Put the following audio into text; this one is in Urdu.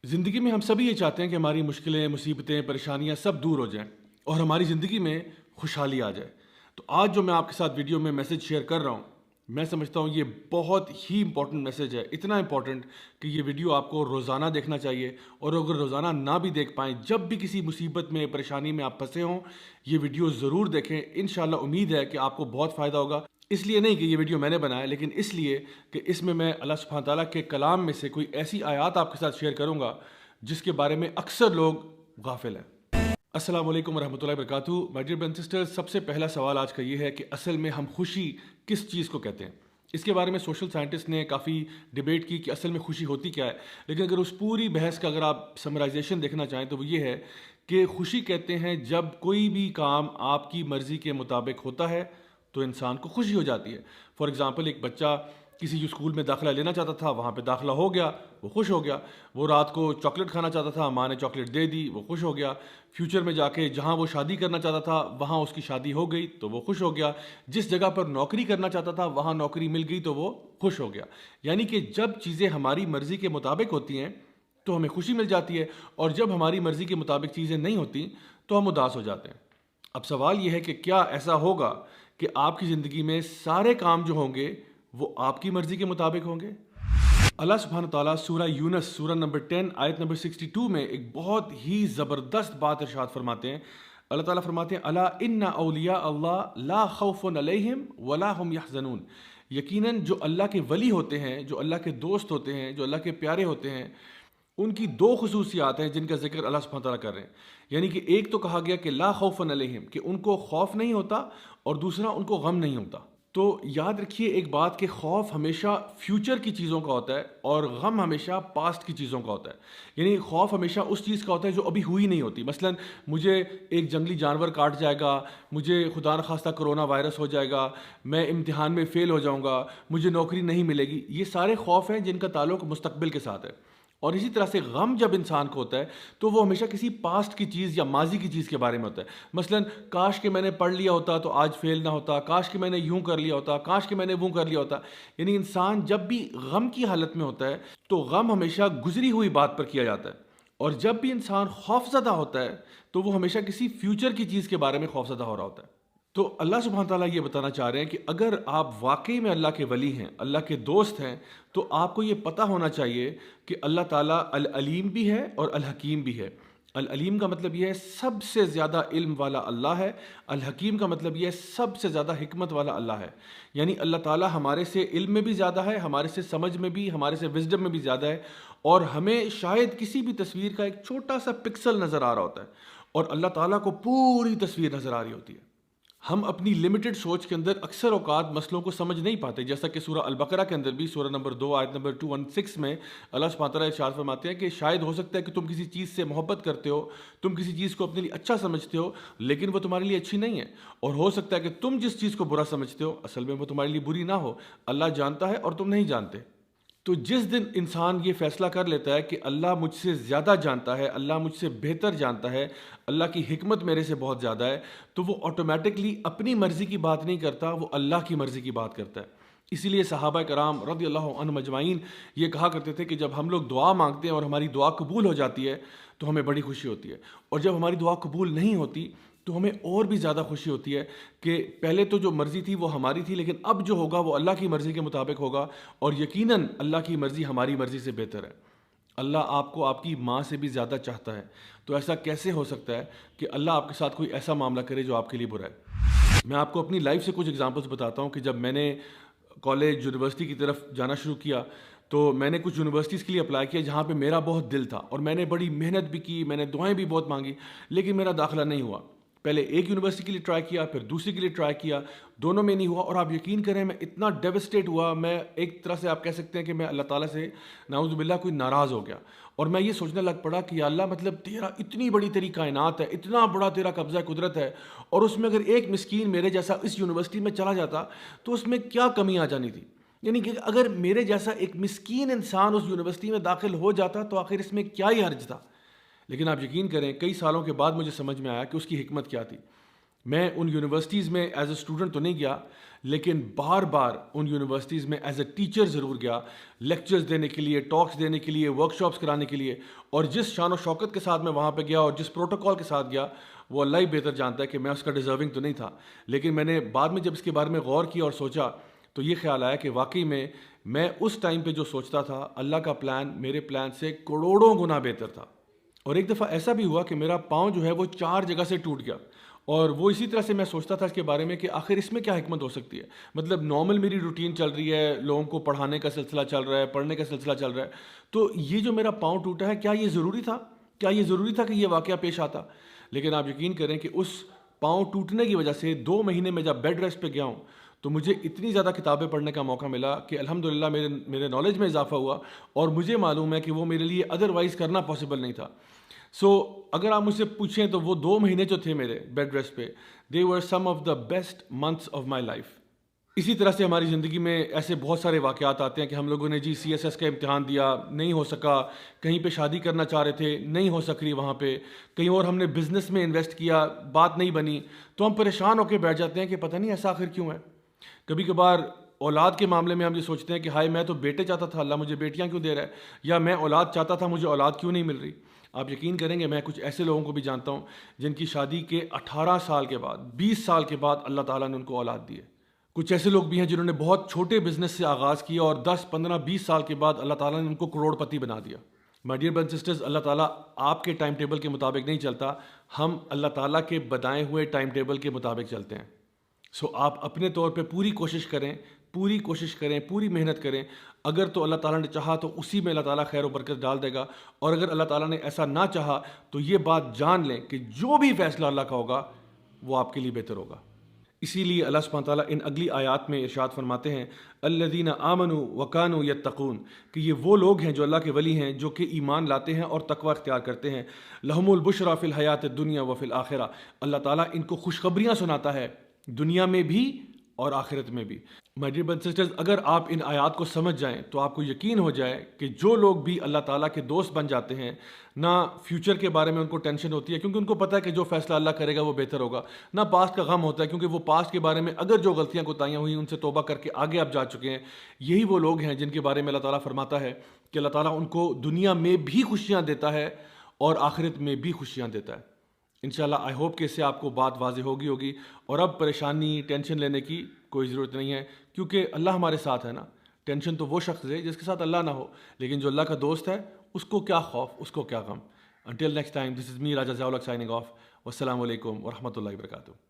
زندگی میں ہم سبھی یہ چاہتے ہیں کہ ہماری مشکلیں، مصیبتیں، پریشانیاں سب دور ہو جائیں اور ہماری زندگی میں خوشحالی آ جائے۔ تو آج جو میں آپ کے ساتھ ویڈیو میں میسج شیئر کر رہا ہوں، میں سمجھتا ہوں یہ بہت ہی امپورٹنٹ میسج ہے، اتنا امپورٹنٹ کہ یہ ویڈیو آپ کو روزانہ دیکھنا چاہیے، اور اگر روزانہ نہ بھی دیکھ پائیں، جب بھی کسی مصیبت میں، پریشانی میں آپ پھنسے ہوں، یہ ویڈیو ضرور دیکھیں۔ انشاءاللہ امید ہے کہ آپ کو بہت فائدہ ہوگا۔ اس لیے نہیں کہ یہ ویڈیو میں نے بنایا، لیکن اس لیے کہ اس میں اللہ سبحانہ تعالیٰ کے کلام میں سے کوئی ایسی آیات آپ کے ساتھ شیئر کروں گا جس کے بارے میں اکثر لوگ غافل ہیں۔ السلام علیکم ورحمۃ اللہ وبرکاتہ۔ My dear brothers and sisters, سب سے پہلا سوال آج کا یہ ہے کہ اصل میں ہم خوشی کس چیز کو کہتے ہیں؟ اس کے بارے میں سوشل سائنٹسٹ نے کافی ڈیبیٹ کی کہ اصل میں خوشی ہوتی کیا ہے، لیکن اگر اس پوری بحث کا اگر آپ سمرائزیشن دیکھنا چاہیں تو وہ یہ ہے کہ خوشی کہتے ہیں جب کوئی بھی کام آپ کی مرضی کے مطابق ہوتا ہے تو انسان کو خوشی ہو جاتی ہے۔ فار ایگزامپل، ایک بچہ کسی جو اسکول میں داخلہ لینا چاہتا تھا وہاں پہ داخلہ ہو گیا، وہ خوش ہو گیا۔ وہ رات کو چاکلیٹ کھانا چاہتا تھا، ماں نے چاکلیٹ دے دی، وہ خوش ہو گیا۔ فیوچر میں جا کے جہاں وہ شادی کرنا چاہتا تھا وہاں اس کی شادی ہو گئی تو وہ خوش ہو گیا۔ جس جگہ پر نوکری کرنا چاہتا تھا وہاں نوکری مل گئی تو وہ خوش ہو گیا۔ یعنی کہ جب چیزیں ہماری مرضی کے مطابق ہوتی ہیں تو ہمیں خوشی مل جاتی ہے، اور جب ہماری مرضی کے مطابق چیزیں نہیں ہوتی تو ہم اداس ہو جاتے ہیں۔ اب سوال یہ ہے کہ کیا ایسا ہوگا کہ آپ کی زندگی میں سارے کام جو ہوں گے وہ آپ کی مرضی کے مطابق ہوں گے؟ اللہ سبحانہ تعالیٰ سورہ یونس سورہ نمبر 10 آیت نمبر 62 میں ایک بہت ہی زبردست بات ارشاد فرماتے ہیں۔ اللہ تعالیٰ فرماتے ہیں الا ان اولیاء اللہ لا خوف علیہم ولا هم یحزنون۔ یقیناً جو اللہ کے ولی ہوتے ہیں، جو اللہ کے دوست ہوتے ہیں، جو اللہ کے پیارے ہوتے ہیں، ان کی دو خصوصیات ہیں جن کا ذکر اللہ سبحانہ تعالیٰ کر رہے ہیں۔ یعنی کہ ایک تو کہا گیا کہ لا خوف علیہم، کہ ان کو خوف نہیں ہوتا، اور دوسرا ان کو غم نہیں ہوتا۔ تو یاد رکھیے ایک بات کہ خوف ہمیشہ فیوچر کی چیزوں کا ہوتا ہے اور غم ہمیشہ پاسٹ کی چیزوں کا ہوتا ہے۔ یعنی خوف ہمیشہ اس چیز کا ہوتا ہے جو ابھی ہوئی نہیں ہوتی۔ مثلا مجھے ایک جنگلی جانور کاٹ جائے گا، مجھے خدا نخواستہ کرونا وائرس ہو جائے گا، میں امتحان میں فیل ہو جاؤں گا، مجھے نوکری نہیں ملے گی، یہ سارے خوف ہیں جن کا تعلق مستقبل کے ساتھ ہے۔ اور اسی طرح سے غم جب انسان کو ہوتا ہے تو وہ ہمیشہ کسی پاسٹ کی چیز یا ماضی کی چیز کے بارے میں ہوتا ہے۔ مثلا کاش کہ میں نے پڑھ لیا ہوتا تو آج فیل نہ ہوتا، کاش کہ میں نے یوں کر لیا ہوتا، کاش کہ میں نے وہ کر لیا ہوتا۔ یعنی انسان جب بھی غم کی حالت میں ہوتا ہے تو غم ہمیشہ گزری ہوئی بات پر کیا جاتا ہے، اور جب بھی انسان خوف زدہ ہوتا ہے تو وہ ہمیشہ کسی فیوچر کی چیز کے بارے میں خوف زدہ ہو رہا ہوتا ہے۔ تو اللہ سبحانہ تعالیٰ یہ بتانا چاہ رہے ہیں کہ اگر آپ واقعی میں اللہ کے ولی ہیں، اللہ کے دوست ہیں، تو آپ کو یہ پتہ ہونا چاہیے کہ اللہ تعالیٰ العلیم بھی ہے اور الحکیم بھی ہے۔ العلیم کا مطلب یہ ہے سب سے زیادہ علم والا اللہ ہے، الحکیم کا مطلب یہ ہے سب سے زیادہ حکمت والا اللہ ہے۔ یعنی اللہ تعالیٰ ہمارے سے علم میں بھی زیادہ ہے، ہمارے سے سمجھ میں بھی، ہمارے سے وزڈم میں بھی زیادہ ہے، اور ہمیں شاید کسی بھی تصویر کا ایک چھوٹا سا پکسل نظر آ رہا ہوتا ہے، اور اللہ تعالیٰ کو پوری تصویر نظر آ رہی ہوتی ہے۔ ہم اپنی لمیٹڈ سوچ کے اندر اکثر اوقات مسئلوں کو سمجھ نہیں پاتے، جیسا کہ سورہ البقرہ کے اندر بھی سورہ نمبر 2 آیت نمبر 216 میں اللہ سبحانہ تعالیٰ ارشاد فرماتے ہیں کہ شاید ہو سکتا ہے کہ تم کسی چیز سے محبت کرتے ہو، تم کسی چیز کو اپنے لیے اچھا سمجھتے ہو، لیکن وہ تمہارے لیے اچھی نہیں ہے، اور ہو سکتا ہے کہ تم جس چیز کو برا سمجھتے ہو اصل میں وہ تمہارے لیے بری نہ ہو، اللہ جانتا ہے اور تم نہیں جانتے۔ تو جس دن انسان یہ فیصلہ کر لیتا ہے کہ اللہ مجھ سے زیادہ جانتا ہے، اللہ مجھ سے بہتر جانتا ہے، اللہ کی حکمت میرے سے بہت زیادہ ہے، تو وہ آٹومیٹکلی اپنی مرضی کی بات نہیں کرتا، وہ اللہ کی مرضی کی بات کرتا ہے۔ اسی لیے صحابہ کرام رضی اللہ عنہم اجمعین یہ کہا کرتے تھے کہ جب ہم لوگ دعا مانگتے ہیں اور ہماری دعا قبول ہو جاتی ہے تو ہمیں بڑی خوشی ہوتی ہے، اور جب ہماری دعا قبول نہیں ہوتی تو ہمیں اور بھی زیادہ خوشی ہوتی ہے کہ پہلے تو جو مرضی تھی وہ ہماری تھی، لیکن اب جو ہوگا وہ اللہ کی مرضی کے مطابق ہوگا، اور یقیناً اللہ کی مرضی ہماری مرضی سے بہتر ہے۔ اللہ آپ کو آپ کی ماں سے بھی زیادہ چاہتا ہے، تو ایسا کیسے ہو سکتا ہے کہ اللہ آپ کے ساتھ کوئی ایسا معاملہ کرے جو آپ کے لیے برا ہے؟ میں آپ کو اپنی لائف سے کچھ ایگزامپلس بتاتا ہوں کہ جب میں نے کالج یونیورسٹی کی طرف جانا شروع کیا تو میں نے کچھ یونیورسٹیز کے لیے اپلائی کیا جہاں پہ میرا بہت دل تھا، اور میں نے بڑی محنت بھی کی، میں نے دعائیں بھی بہت مانگی، لیکن میرا داخلہ نہیں ہوا۔ پہلے ایک یونیورسٹی کے لیے ٹرائی کیا، پھر دوسری کے لیے ٹرائی کیا، دونوں میں نہیں ہوا، اور آپ یقین کریں میں اتنا ڈیوسٹیٹ ہوا، میں ایک طرح سے آپ کہہ سکتے ہیں کہ میں اللہ تعالیٰ سے نعوذ باللہ کوئی ناراض ہو گیا، اور میں یہ سوچنے لگ پڑا کہ یا اللہ مطلب تیرا اتنی بڑی تیری کائنات ہے، اتنا بڑا تیرا قبضہ قدرت ہے، اور اس میں اگر ایک مسکین میرے جیسا اس یونیورسٹی میں چلا جاتا تو اس میں کیا کمی آ جانی تھی؟ یعنی کہ اگر میرے جیسا ایک مسکین انسان اس یونیورسٹی میں داخل ہو جاتا تو آخر اس میں کیا ہی حرج تھا؟ لیکن آپ یقین کریں کئی سالوں کے بعد مجھے سمجھ میں آیا کہ اس کی حکمت کیا تھی۔ میں ان یونیورسٹیز میں ایز اے اسٹوڈنٹ تو نہیں گیا، لیکن بار بار ان یونیورسٹیز میں ایز اے ٹیچر ضرور گیا، لیکچرز دینے کے لیے، ٹاکس دینے کے لیے، ورک شاپس کرانے کے لیے. اور جس شان و شوکت کے ساتھ میں وہاں پہ گیا اور جس پروٹوکول کے ساتھ گیا، وہ اللہ ہی بہتر جانتا ہے کہ میں اس کا ڈیزرونگ تو نہیں تھا. لیکن میں نے بعد میں جب اس کے بارے میں غور کیا اور سوچا تو یہ خیال آیا کہ واقعی میں اس ٹائم پہ جو سوچتا تھا، اللہ کا پلان میرے پلان سے کروڑوں گنا بہتر تھا. اور ایک دفعہ ایسا بھی ہوا کہ میرا پاؤں جو ہے وہ 4 جگہ سے ٹوٹ گیا، اور وہ اسی طرح سے میں سوچتا تھا اس کے بارے میں کہ آخر اس میں کیا حکمت ہو سکتی ہے. مطلب نارمل میری روٹین چل رہی ہے، لوگوں کو پڑھانے کا سلسلہ چل رہا ہے، پڑھنے کا سلسلہ چل رہا ہے، تو یہ جو میرا پاؤں ٹوٹا ہے، کیا یہ ضروری تھا؟ کیا یہ ضروری تھا کہ یہ واقعہ پیش آتا؟ لیکن آپ یقین کریں کہ اس پاؤں ٹوٹنے کی وجہ سے 2 مہینے میں جب بیڈ ریسٹ پہ گیا ہوں تو مجھے اتنی زیادہ کتابیں پڑھنے کا موقع ملا کہ الحمدللہ میرے نالج میں اضافہ ہوا، اور مجھے معلوم ہے کہ وہ میرے لیے ادروائز کرنا پاسبل نہیں تھا. سو اگر آپ مجھ سے پوچھیں تو وہ 2 مہینے جو تھے میرے بیڈ ریسٹ پہ، they were some of the best months of my life. اسی طرح سے ہماری زندگی میں ایسے بہت سارے واقعات آتے ہیں کہ ہم لوگوں نے CSS کا امتحان دیا، نہیں ہو سکا، کہیں پہ شادی کرنا چاہ رہے تھے، نہیں ہو سک رہی وہاں پہ، کہیں اور ہم نے بزنس میں انویسٹ کیا، بات نہیں بنی، تو ہم پریشان ہو کے بیٹھ جاتے ہیں کہ پتہ نہیں ایسا آخر کیوں ہے. کبھی کبھار اولاد کے معاملے میں ہم یہ سوچتے ہیں کہ ہائے میں تو بیٹے چاہتا تھا، اللہ مجھے بیٹیاں کیوں دے رہا ہے، یا میں اولاد چاہتا تھا، مجھے اولاد کیوں نہیں مل رہی. آپ یقین کریں گے میں کچھ ایسے لوگوں کو بھی جانتا ہوں جن کی شادی کے 18 سال کے بعد، 20 سال کے بعد اللہ تعالیٰ نے ان کو اولاد دی ہے. کچھ ایسے لوگ بھی ہیں جنہوں نے بہت چھوٹے بزنس سے آغاز کیا اور 10 15 20 سال کے بعد اللہ تعالیٰ نے ان کو کروڑ پتی بنا دیا. My dear brothers and sisters, اللہ تعالیٰ آپ کے ٹائم ٹیبل کے مطابق نہیں چلتا، ہم اللہ تعالیٰ کے بتائے ہوئے ٹائم ٹیبل کے مطابق چلتے ہیں. سو آپ اپنے طور پہ پوری کوشش کریں، پوری محنت کریں. اگر تو اللہ تعالیٰ نے چاہا تو اسی میں اللہ تعالیٰ خیر و برکت ڈال دے گا، اور اگر اللہ تعالیٰ نے ایسا نہ چاہا تو یہ بات جان لیں کہ جو بھی فیصلہ اللہ کا ہوگا وہ آپ کے لیے بہتر ہوگا. اسی لیے اللہ سبحانہ تعالیٰ ان اگلی آیات میں ارشاد فرماتے ہیں الذین آمنوا وکانوا یتقون، کہ یہ وہ لوگ ہیں جو اللہ کے ولی ہیں، جو کہ ایمان لاتے ہیں اور تقوی اختیار کرتے ہیں. لہم البشریٰ فی الحیات الدنیا وفی الآخرہ، اللہ تعالیٰ ان کو خوشخبریاں سناتا ہے دنیا میں بھی اور آخرت میں بھی. مائی ڈیئر برادرز اینڈ سسٹرز، اگر آپ ان آیات کو سمجھ جائیں تو آپ کو یقین ہو جائے کہ جو لوگ بھی اللہ تعالیٰ کے دوست بن جاتے ہیں، نہ فیوچر کے بارے میں ان کو ٹینشن ہوتی ہے کیونکہ ان کو پتہ ہے کہ جو فیصلہ اللہ کرے گا وہ بہتر ہوگا، نہ پاسٹ کا غم ہوتا ہے کیونکہ وہ پاسٹ کے بارے میں اگر جو غلطیاں کوتاہیاں ہوئی ان سے توبہ کر کے آگے آپ جا چکے ہیں. یہی وہ لوگ ہیں جن کے بارے میں اللہ تعالیٰ فرماتا ہے کہ اللہ تعالیٰ ان کو دنیا میں بھی خوشیاں دیتا ہے اور آخرت میں بھی خوشیاں دیتا ہے. انشاءاللہ آئی ہوپ کہ اس سے آپ کو بات واضح ہوگی، اور اب پریشانی ٹینشن لینے کی کوئی ضرورت نہیں ہے کیونکہ اللہ ہمارے ساتھ ہے نا. ٹینشن تو وہ شخص ہے جس کے ساتھ اللہ نہ ہو، لیکن جو اللہ کا دوست ہے اس کو کیا خوف، اس کو کیا غم. Until next time, this is me, Raja Zaulak, signing off. Wassalamu alaikum wa rahmatullahi wa barakatuh.